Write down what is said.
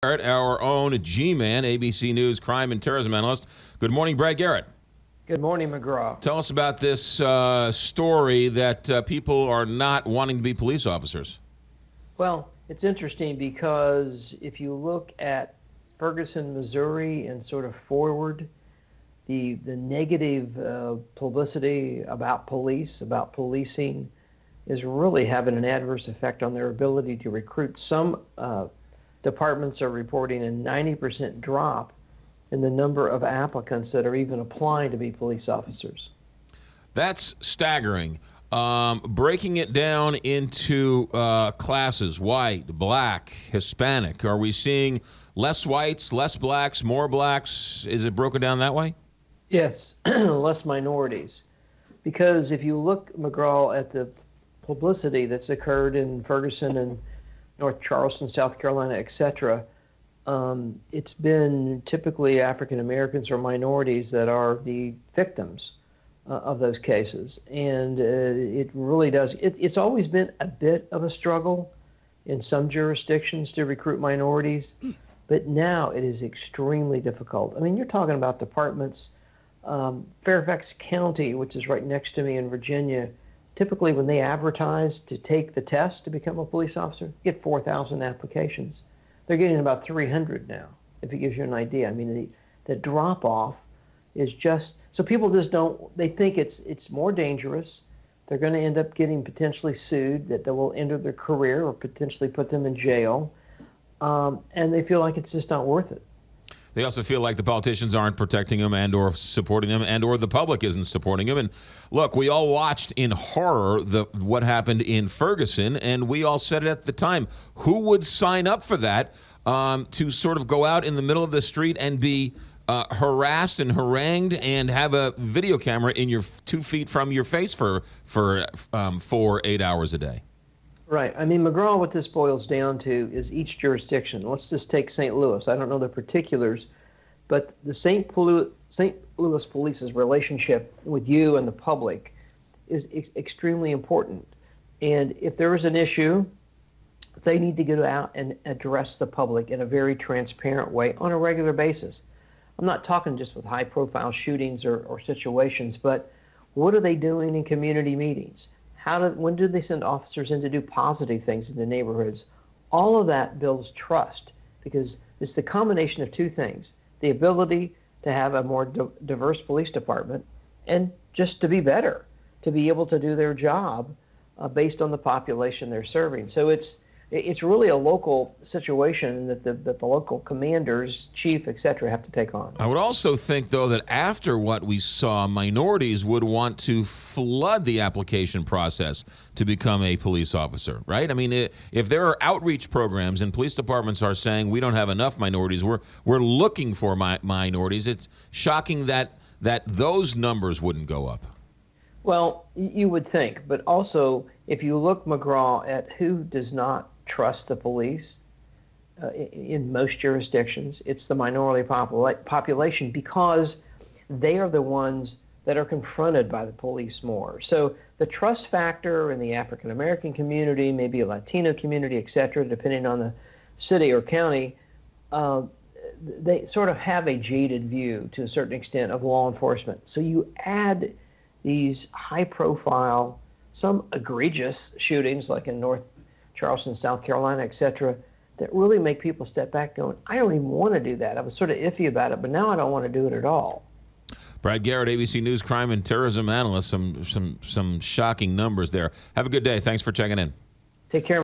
Garrett, our own G-Man, ABC News crime and terrorism analyst. Good morning, Brad Garrett. Good morning, McGraw. Tell us about this story that people are not wanting to be police officers. Well, it's interesting because if you look at Ferguson, Missouri, and sort of forward, the negative publicity about police, about policing, is really having an adverse effect on their ability to recruit. Some departments are reporting a 90% drop in the number of applicants that are even applying to be police officers. That's staggering. Breaking it down into classes, white, black, Hispanic, are we seeing less whites, less blacks, more blacks? Is it broken down that way? Yes, less minorities. Because if you look, McGraw, at the publicity that's occurred in Ferguson and North Charleston, South Carolina, etc., it's been typically African Americans or minorities that are the victims of those cases. And it really does. It's always been a bit of a struggle in some jurisdictions to recruit minorities, but now it is extremely difficult. I mean, you're talking about departments. Fairfax County, which is right next to me in Virginia, typically when they advertise to take the test to become a police officer, you get 4,000 applications. They're getting about 300 now, if it gives you an idea. I mean, the drop-off is just, so people just don't, they think it's more dangerous. They're going to end up getting potentially sued, that they will end their career or potentially put them in jail, and they feel like it's just not worth it. They also feel like the politicians aren't protecting them and or supporting them and or the public isn't supporting them. And look, we all watched in horror what happened in Ferguson, and we all said it at the time. Who would sign up for that to sort of go out in the middle of the street and be harassed and harangued and have a video camera in your 2 feet from your face for 8 hours a day? Right. I mean, McGraw, what this boils down to is each jurisdiction. Let's just take St. Louis. I don't know the particulars, but the St. Louis Police's relationship with you and the public is extremely important. And if there is an issue, they need to get out and address the public in a very transparent way on a regular basis. I'm not talking just with high-profile shootings or situations, but what are they doing in community meetings? When do they send officers in to do positive things in the neighborhoods? All of that builds trust because it's the combination of two things: the ability to have a more diverse police department and just to be better, to be able to do their job based on the population they're serving. So it's really a local situation that the local commanders, chief, et cetera, have to take on. I would also think, though, that after what we saw, minorities would want to flood the application process to become a police officer, right? I mean, if there are outreach programs and police departments are saying we don't have enough minorities, we're looking for minorities, it's shocking that those numbers wouldn't go up. Well, you would think, but also if you look, McGraw, at who does not trust the police in most jurisdictions, it's the minority population because they are the ones that are confronted by the police more. So the trust factor in the African American community, maybe a Latino community, et cetera, depending on the city or county, they sort of have a jaded view to a certain extent of law enforcement. So you add these high-profile, some egregious shootings like in North Charleston, South Carolina, et cetera, that really make people step back going, I don't even want to do that. I was sort of iffy about it, but now I don't want to do it at all. Brad Garrett, ABC News crime and terrorism analyst, some shocking numbers there. Have a good day. Thanks for checking in. Take care.